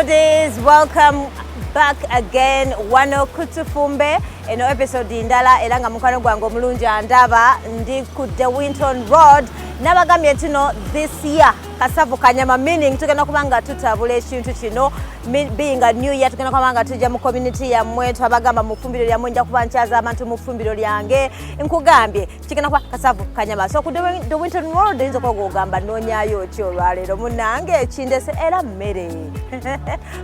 goodies, welcome back again. Wano TUFUMBE eno episode ndala era nga mukwano gwange omulungi andaba ndi ku the Winton Road nabagambye tino this year kasavu kanyama meaning tugenda kubanga tutabula ekintu kino being a new year tugenda kubanga tujja mu community ya mwetu abagamba mu fumbiro lya mwenja kuba nchaza abantu mu fumbiro lyange nkugambye kigenda kuba kasavu kanyama so ku the Winton Road nzo kugamba nonyayo kyo lwalero munange kindese era mmere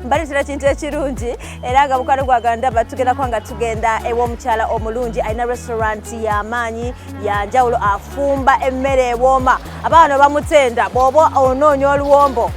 mbali tira kintu ekirungi era nga mukwano gwaganda batugenda kwanga tugenda ewo mchala omulungi aina restaurant ya manyi ya njawulo afumba emmere ewoma abana bamutenda bobo ononyo oluwombo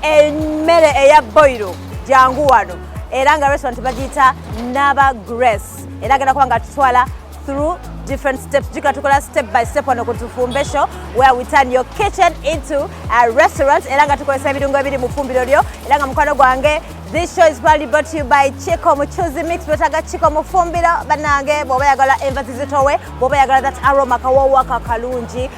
emmere eya boilo jangu wano era nga restaurant bagita Naba Grace era genda kwanga tutwala through different steps. You can step by step on TUFUMBE show where we turn your kitchen into a restaurant. Elanga tukolesa ebirungo ebiri mu fumbiro lyo. Elanga mukwano gwange. This show is proudly brought to you by Chiko Muchuzi Mix. Betaga Chiko mu fumbiro banange boba yagala emphasis towe boba yagala that aroma kawawa kakalungi.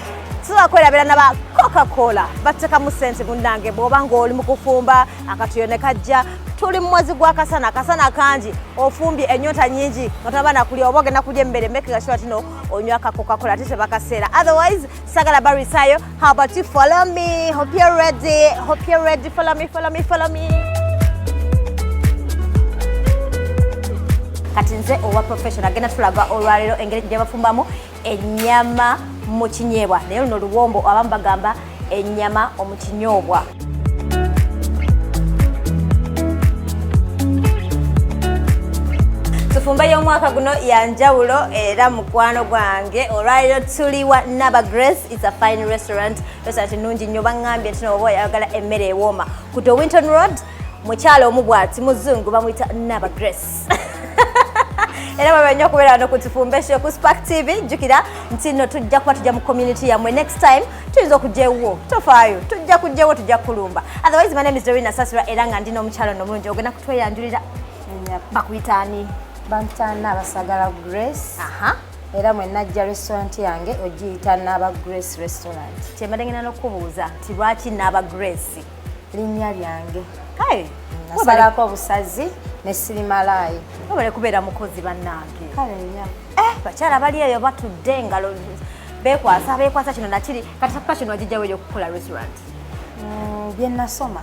Tuwakwera naba Coca-Cola bateka mu sente munange boba ngoli mu kufumba akatuyone kajja tuli mwezi gwa kasana kanji ofumbye enyota nyingi otabana kuli oboge na kulye mbere make sure tino onywa ka Coca-Cola tise bakasera otherwise sagala barisayo. How about you follow me? Hope you're ready. Follow me. Katinze owa professional agenda tulaga olwalero engeri gye bafumbamu enyama mu kinyeebwa naye luno luwombo abamu bagamba enyama omukinyoobwa. TUFUMBE y'omwaka guno yanjawulo era mukwano gwange olwaliro tuliwa Naba Grace. It's a fine restaurant nungi nnyo bangambye tino oba oyagala emmere ewooma ku the Winton Road mukyalo omubwati muzungu bamuyita Naba Grace. Era babenyo kubeera no ku TUFUMBE show ku Spark TV jukira ntino tujja kuba tujja mu community yamwe next time tuyinza okujjewo tofaayo tujja kujjewo tujja kulumba. Otherwise my name is Dorina Sasira era nga ndino omukyalo nomulungi ogenda kutweyanjulira bakuyitaani bantana abasagala Grace. Era mwe najja restaurant yange ogiyita Naba Grace restaurant. Kyembadengena n'okubuuza nti lwaki Naba Grace linnya lyange. Nasalako obusazi ne sirimalayo. Obale kubeera mukozi bannange. Kale nya. Bakyala bali eyo batudde engalo beekwasa kino nakiri kati kino wagijjawo eyo okukola restaurant. Bye nasoma.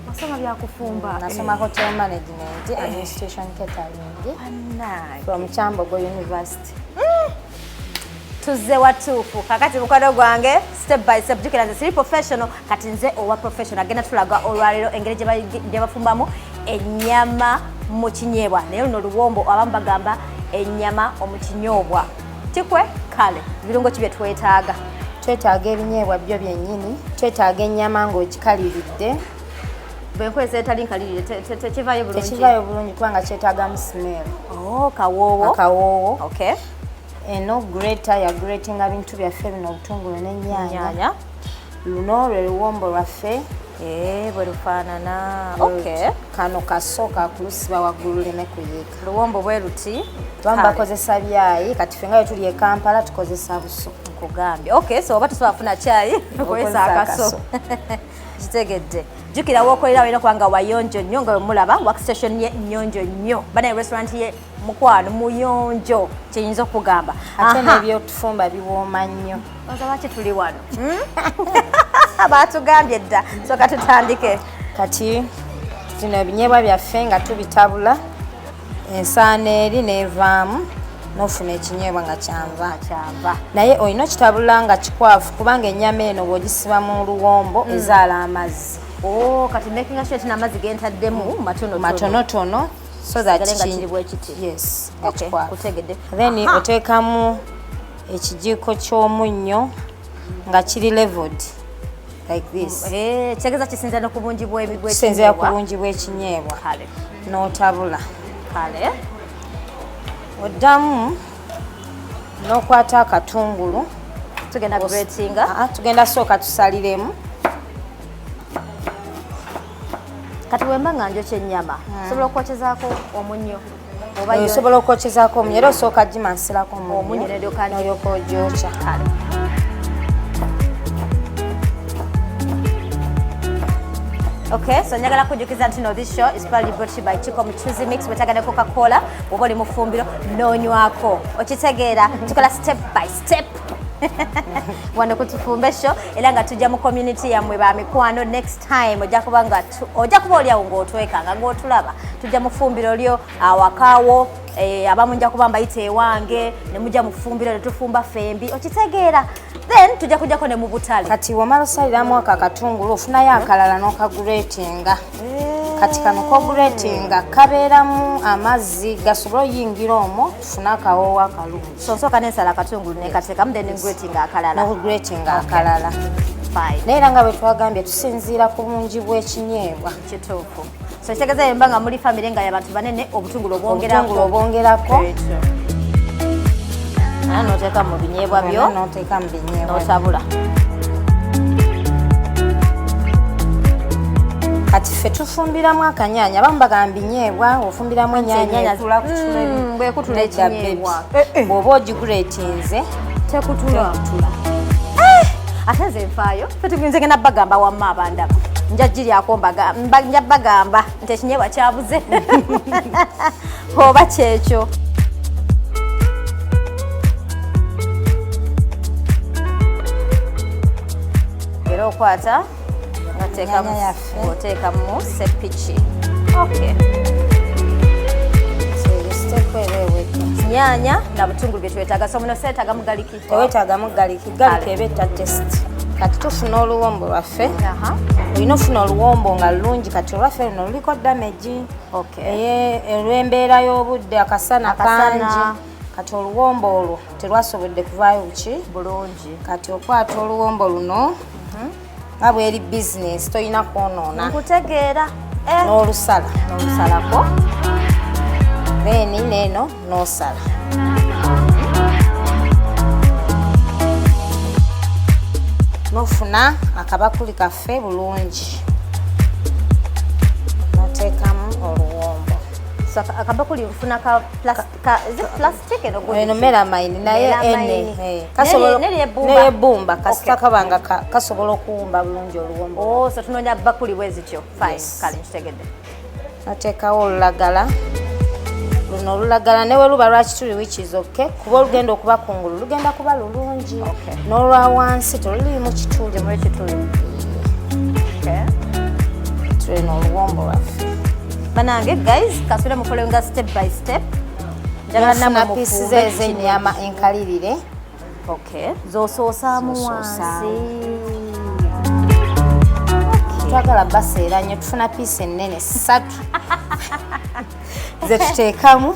Nasoma bya kufumba. Nasoma hotel management and administration catering. From Chambogo University. Tuze watuufu kakati mukwano gwange step by step jukira nze siri professional kati nze owa professional agenda tulaga olwaliro engeri gye bafumbamu enyama mu kinyeebwa naye luno luwombo abamu bagamba enyama omukinyoobwa tikwe kale birungo ki bye twetaaga ebinyeebwa byo byennyini twetaaga ennyama ng'ogikaliridde bwenkozesa etali nkalirire tekivayo bulungi kubanga kyetaaga mu smell. Kawoowo. Okay. Eno greta ya gratinga bintu byaffe bino obutungulu n'ennyaanya. Luno lwe luwombo lwaffe. Bwe lufaanana. Okay. Kano kasooka kulusiba waggulu leme kuyiika. Luwombo bwe luti. Bamu bakozesa byayi kati ffe nga bwe tuli e Kampala tukozesa buso. Nkugambye. Okay, so oba tusobola kufuna caayi tukozesa akaso. Kitegedde. Jukira wokolera wena kwanga wayonjo nnyo nga mulaba workstation ye nnyonjo nnyo bana restaurant ye mukwano muyonjo kyeyinza okugamba ate n'ebyo tufumba biwooma nnyo oza lwaki tuli wano batugambye dda soka tutandike kati zino ebinyeebwa byaffe nga tubitabula ensaana eri n'evaamu n'ofuna ekinyeebwa nga kyanva naye olina okitabula nga kikwafu kubanga ennyama eno bw'ogisiba mu luwombo ezaala amazzi. Kati making sure tina amazzi gentaddemu matonotono so that yes kutegedde. Then oteekamu ekijiiko ky'omunnyo nga kiri leveled like this. Kyegeza kisinzira ku bungi bw'ekinyeebwa n'otabula. Kale oddamu n'okwata akatungulu tugenda gratinga tugenda sooka tusaliremu. Kati wemba nga njokya ennyama osobola okwokezaako omunnyo osobola okwokezaako omunnyo era osooka gimansirako omunnyo n'olyoka ogyokya. Okay, so njagala kujjukiza nti this show is proudly brought to you by Chico Mchuzi Mix. Wetaaga ne Coca-Cola, oba oli mu ffumbiro n'onywako. Okitegeera, tukola step by step. Wano ku Tufumbe show era nga tujja mu community yammwe ba mikwano. Next time ojja kuba oli awo ng'otwekanga ng'otulaba. Tujja mu ffumbiro lyo awakaawo, abamu nja kuba mbayita ewange ne mujja mu ffumbiro ne tufumba fembi. Okitegeera. Then tujja kujjako ne mu butale. Kati wamala osaliramu akatungulu ofunayo akalala n'okaguleetinga. Kati kano koguleetinga kabeeramu amazzi gasobola oyingira omwo tufune akawoowo akalungi. So nsooka n'ensala akatungulu ne kateekamu then nguleetinga akalala. N'oguleetinga akalala. Fine. Neera nga bwe twagambye tusinziira ku bungi bw'ekinyeebwa. Kituufu. So kitegeeza yemba nga muli famire nga y'abantu banene obutungulu obwongerako. N'oteeka mu binyeebwa byo. N'oteeka mu binyeebwa. N'otabula. Kati ffe tufumbiramu akanyaanya abamu bagamba binyeebwa ofumbiramu ennyaanya bwekutula ekinyeebwa. Bw'oba ogiguleetinze tekutula. Ate nze nfaayo ffe tugenze genda bagamba wamma abandaba nja giryako nja bagamba nti ekinyeebwa kyabuze oba kyekyo. Era okwata ngateeka mu sepiki. Okay. Nyaanya na butungulu bye twetaaga. So muno seetaagamu galiki. Teweetaagamu galiki. Galiki ebeeta test. Kati tufuna oluwombo lwaffe. Olina ofuna oluwombo nga lulungi kati olwaffe luno luliko damage. Olw'embeera y'obudde akasana kangi. Kati oluwombo olwo terwasobodde kuvaayo buki bulungi. Kati okwata oluwombo luno nga bw'eri bizinesi tolina kwonoona. Nkutegeera. N'olusalako. Then neeno n'osala. N'ofuna akabakuli kaffe bulungi. N'oteekamu oluwombo. So akabakuli nfuna ka plastic eno melamine naye ene n'ebbumba kasita kabanga kasobola okuwumba bulungi oluwombo. So tunoonya bakuli bwe zityo. Fine. Kale nkitegedde. N'oteekawo olulagala. Luno olulagala ne we luba lwa kituli which is okay kuba olugenda okuba kungulu lugenda kuba lulungi. N'olwa wansi tolulimu kituli. Tulina oluwombo lwaffe. Banange guys kasubire mukolenga step by step. Njagala namwe mufumbe ez'ennyama enkalirire. Z'osoosaamu wansi. Twagala baseera nnyo tufuna piisi ennene 3 ze tuteekamu.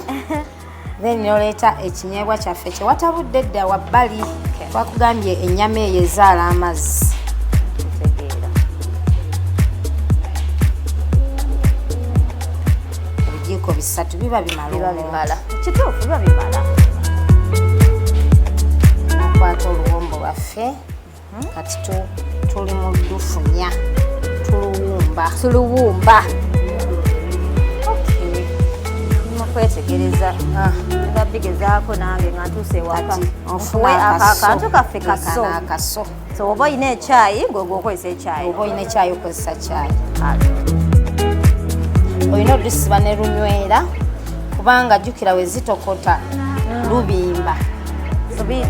Then n'oleeta ekinyeebwa kyaffe kye watabudde edda wabbali. Twakugambye ennyama eyo ezaala amazzi. Ebijiiko 3 biba bimala. Kituufu biba bimala. Nakwata oluwombo lwaffe. Kati tuli mu lufunya. Tuluwumba. Kwetegereza nga bigezaako nange nga ntuuse ewaka ofuna akantu kaffe kaso. So oba olina ekyayi ng'ogwo okozesa ekyayi. Oba olina ekyayi okozesa kyayi. Olina odisiba ne lunywera kubanga jjukira we zitokota lubimba.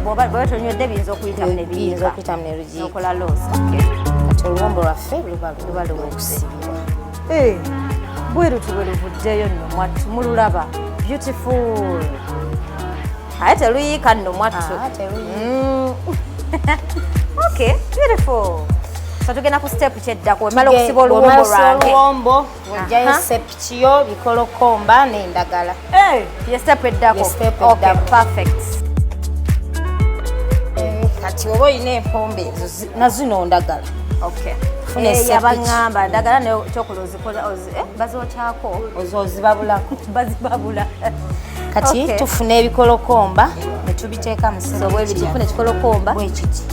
Bw'oba tonywedde biyinza okuyitamu ne biyinza n'okola loosi. Kati oluwombo lwaffe luba lw'okusibirwa. Bwe luvuddeyo nno mwattu mululaba. Beautiful. Ate teluyiika nno mwattu. Okay, beautiful. So tugenda ku step kyeddako wemala okusiba oluwombo lwange. Oluwombo ojjayo sepiki yo bikolokomba n'endagala. Ye step eddako. Okay, perfect. Kati oba olina empombe ezo nazino ndagala. Okay. Yabaŋŋamba ndagala nekyokola bazookyako ozibabulako. Bazibabula. Kati tufuna ebikolokomba ne tubiteeka mu so bwe bitufuna ekikolokomba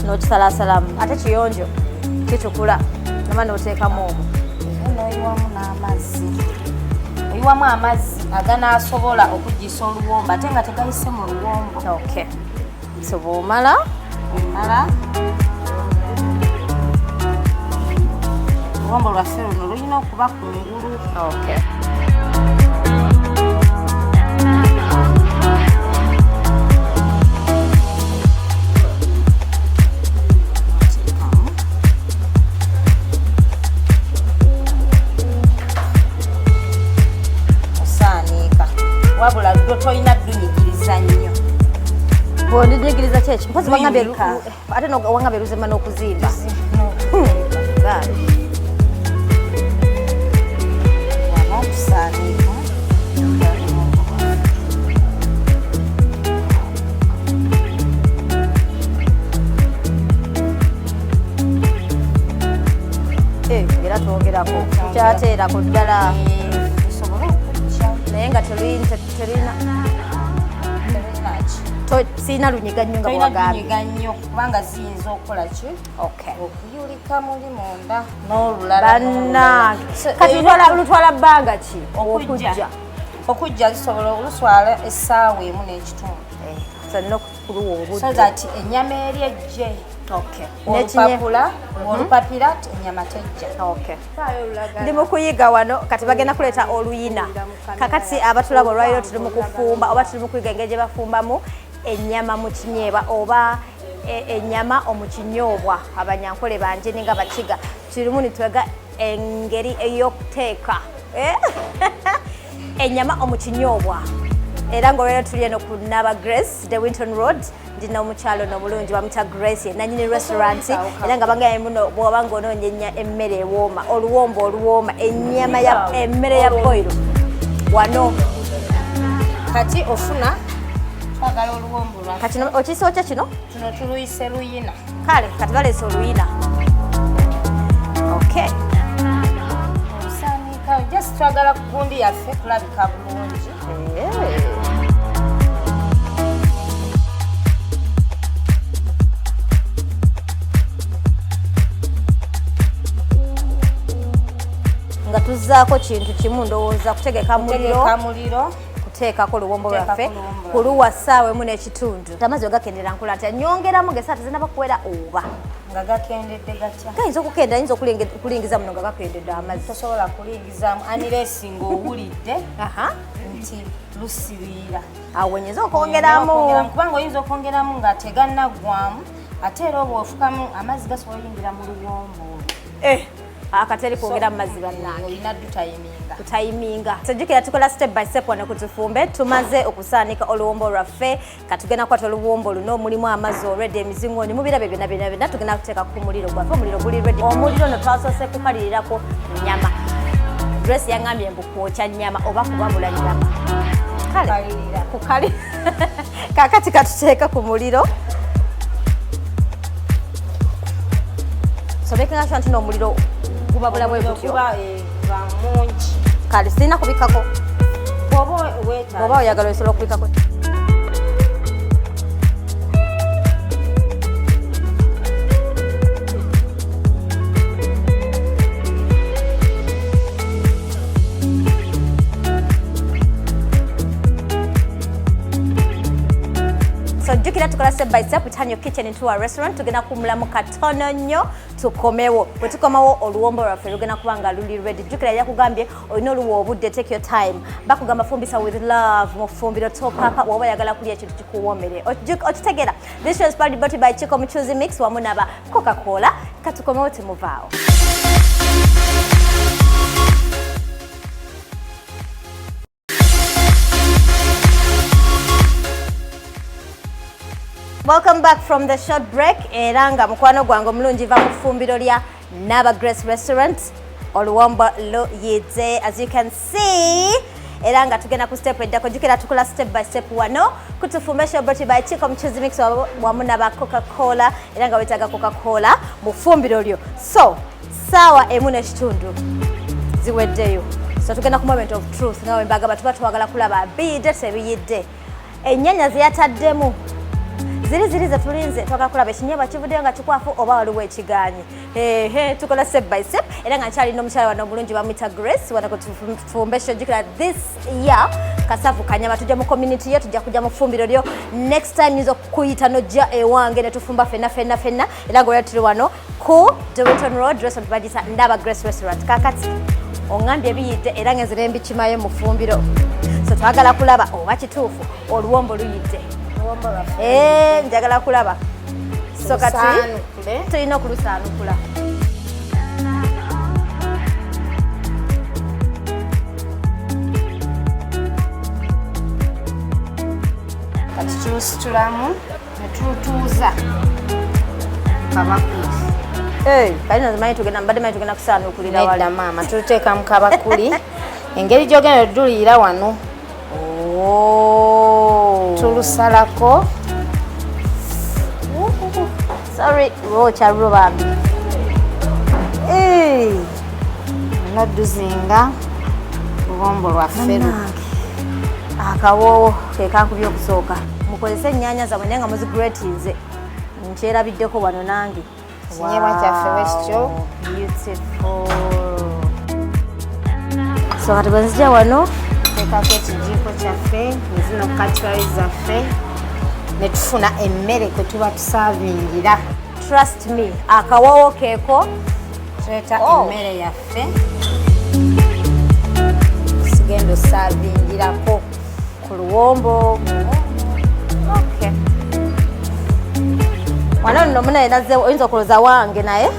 n'okisalaasalamu ate kiyonjo kitukula nama n'oteekamu omwo. N'oyiwamu n'amazzi. Oyiwamu amazzi aganaasobola okugisa oluwombo ate nga tegayise mu luwombo. Okay. So bw'omala oluwombo lwaffe luno lulina olina okuba kungulu. Okay. Osaanika wabula lwo tolina dunyigiriza nnyo. Bw'ondinyigiriza kyeki mpozi wangambe ate wangambe luzema n'okuzimba. Osaanika era twongerako tukyateerako ddala osobola okujja naye nga terina siina lunyiga nnyo nga bwagambye. Toyina nnyo kubanga ziyinza okukola ki? Okay. Okuyulika muli munda n'olulala bannange kati lutwala bbanga ki okujja? Okujja zisobola oluswala essaawa emu n'ekitundu. Salina okuluwa obudde. So that ennyama eri ejje. Okay. Olupapira ennyama tejja. Okay. Ndi mu kuyiga wano kati bagenda kuleeta oluyina. Kakati abatulaba olwaliro tuli mu kufumba oba tuli mu kuyiga engeri gye bafumbamu ennyama mu kinyeebwa oba ennyama omukinyoobwa. Abanyankole banje ninga bakiga tulimu nitwega engeri ey'okuteeka ennyama omukinyoobwa. Era ng'olwaliro tuli eno ku Naba Grace the Winton Road ndina omukyalo n'omulungi bamuta Grace nanyini restaurant era nga bangaye muno bw'oba ng'onoonya emmere ewooma oluwombo oluwooma ennyama ya emmere ya boilo wano kati ofuna twagala oluwombo lwa kati okisookya kino kino tuluyise luyina kale kati baleese oluyina. Okay. Osaanika just twagala ku gundi yaffe kulabika bulungi. Nga tuzzaako kintu kimu ndowooza kutegeka muliro kuteekako oluwombo lwaffe kuluwa ssaawa emu n'ekitundu. Amazzi we gakendera nkula nti nyongeramu gesaati zina bakuwera oba nga gakendedde gatya gayinza okukenda ayinza okulingiza muno nga gakendedde amazzi. Tosobola kulingizaamu unless ng'owulidde nti lusiriira awo nyinza okwongeramu kubanga oyinza okwongeramu nga tegannaggwamu ate era oba ofukamu amazzi gasobola oyingira mu luwombo akateri kwongera mu mazzi bannange olina tutayiminga. Tujjukira tukola step by step wano ku Tufumbe. Tumaze okusaanika oluwombo lwaffe katugenda kukwata oluwombo luno mulimu amazzi already emizingoonyo mubirabe byonna tugenda kuteeka ku muliro gwaffe. Omuliro guli ready. Omuliro no twasoose kukaliririrako nnyama. Grace yaŋŋambye mbu kwokya nnyama oba kubabula nnyama kale kakati katuteeka ku muliro. Sobekenga sure nti n'omuliro gubabula bwe gutyo mungi kale sirina kubikako bw'oba oyagala osobola okubikako. So jjukira tukola step by step, turn your kitchen into a restaurant. Tugenda kumulamu katono nnyo tukomewo. Bwe tukomawo oluwombo lwaffe lugenda kuba nga luli ready. Jjukira yakugambye olina oluwa obudde, take your time. Bakugamba fumbisa with love mu ffumbiro topapa bw'oba yagala kulya ekintu kikuwoomere. Okitegeera. This show is brought by Chico Mchuzi Mix wamu naba Coca-Cola. Katukomewo temuvaawo. Welcome back from the short break. Eranga mukwano gwange omulungi va mu ffumbiro lya Naba Grace Restaurant. Oluwombo lo Yiiga, as you can see. Eranga tugenda ku step eddako. Jukira tukola step by step wano. Kutufumbe show brought by Chico Mchuzi Mix wamu naba Coca-Cola. Eranga wetaga Coca-Cola mu ffumbiro lyo. So, sawa emu n'ekitundu ziweddeyo. So tugenda ku moment of truth. Nga wembaga batuba twagala kulaba biyidde tebiyidde. Ennyaanya ze yataddemu ziri ze tulinze twagala kulaba ekinyeebwa kivuddeyo nga kikwafu oba waliwo ekigaanyi tukola step by step era nga nkyalina omukyala wano omulungi bamwita Grace wano ku Tufumbe show jikira this year kasavu kanyama tujja mu community yo tujja kujja mu fumbiro lyo next time nyizo kuyita nojja ewange ne tufumba fenna era nga tuli wano ku Dewington Road restaurant bagita Ndaba Grace restaurant kakati ongambye biyidde era ngenzire mbikimayo mu fumbiro so twagala kulaba oba kituufu oluwombo luyidde njagala kulaba so kati tulina okulusaanukula kati tulusitulamu ne tulutuuza kabakuli kalina zimanyi tugenda kusaanukulira wali nedda maama tuluteeka mu kabakuli engeri gy'ogenda oddulira wano tulusalako sorry kyalulo bambi nodduzinga luwombo lwaffe akawoowo kekankubya okusooka mukozese ennyaanya zammwe naye nga muzigratinze nkyerabiddeko wano nange ekinyeebwa kyaffe wekityo so kati bwenzija wano teekako ekijiiko kyaffe nezino katrai zaffe ne tufuna emmere kwe tuba tusaavingira trust me akawoowo keeko tuleeta emmere yaffe sigenda osaavingirako ku luwombo wano nno munaye nazze oyinza okuloza wange naye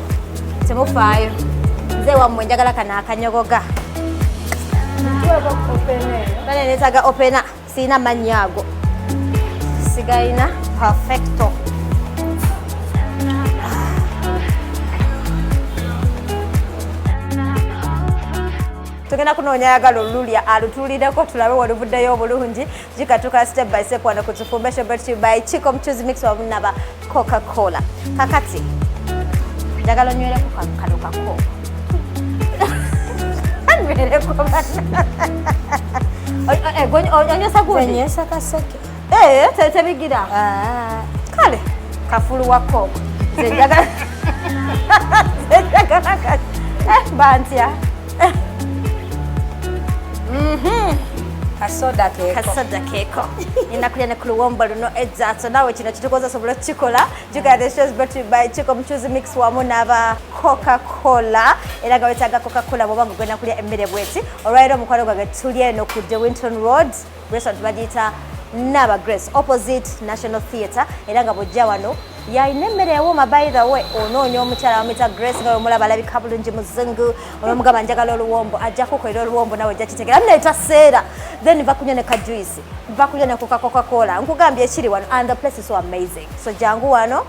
temufaayo nze wammwe njagala kana akanyogoga bane neetaaga opena siina mannya ago sigayina perfecto tugenda kunoonya ayagala olulya alutuulireko tulabe waluvuddeyo obulungi jikatuka step by step wano ku Tufumbe show brought to you by Chico Mchuzi Mix wamu naba Coca-Cola kakati njagala onywereko kano kako anywereko onywesa gundi enywesa kaseke tebigira kale kafulu wa Coke zenjagala kati bantya kasoda keeko ninakulya ne ku luwombo luno ejjaato naawe kino kitukoza sobola kukikola jugala the shows brought to you by Chico Mchuzi Mix wamu n'aba Coca-Cola era nga wetaaga Coca-Cola bw'oba nga ogenda kulya emmere bweti olwaliro omukwano gwange tuli eno ku Dewington Road restaurant bagiyita Ndaba Grace opposite National Theatre era nga bw'ojja wano yayina emmere ewooma by the way onoonya omukyala bamwita Grace nga omulaba alabika bulungi muzungu olwomugamba njagala oluwombo ajja kukolera oluwombo nawe ojja kitegera muneeta seera then nva kunywa ne kajuisi nva kunywa ne Coca-Cola nkugambye ekiri wano and the place is so amazing so jangu wano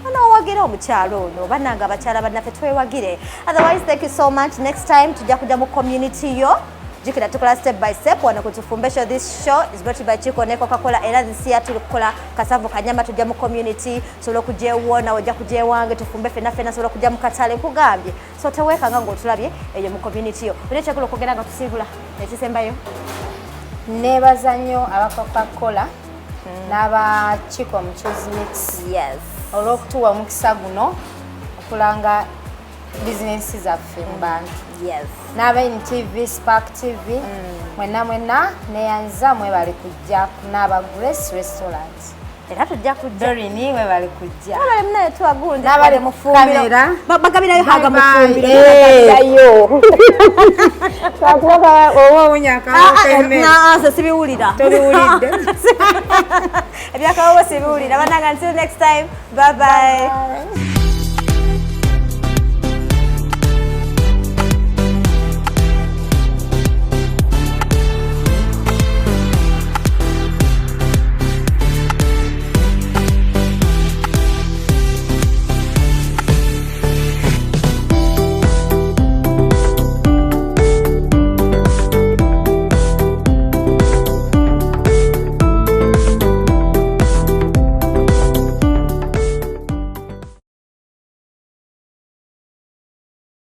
onoowagire omukyalo ono bannanga abakyala bannaffe twewagire otherwise thank you so much next time tujja kujja mu community yo jikira tukola step by step wano ku Tufumbe show. This show is brought to you by Chico ne Coca-Cola era this year tulikukola kasavu kanyama tujja mu community solo kujeewona ojja kujeewange Tufumbe fena solo kujja mu katale nkugambye so teweekanga ng'otulabye eyo mu community yo buli kyekulo okugenda nga tusiibula ekisembayo neebaza nnyo aba Coca-Cola n'aba Chico Mchuzi Mix olw'okutuwa omukisa guno okulanga bizinensi zaffe mu bantu n'aba NTV Spark TV mwenna neyanza mwebali kujja n'aba Grace restaurant era tujja kujja Dorini mwebali kujja wala mnaye tuwagunde n'abali mu fumbiro bagabirayo haga mu fumbiro bagabirayo twakuba owo unyaka se sibiwulira tobiwulidde ebyakawo sibiwulira bananga until next time bye bye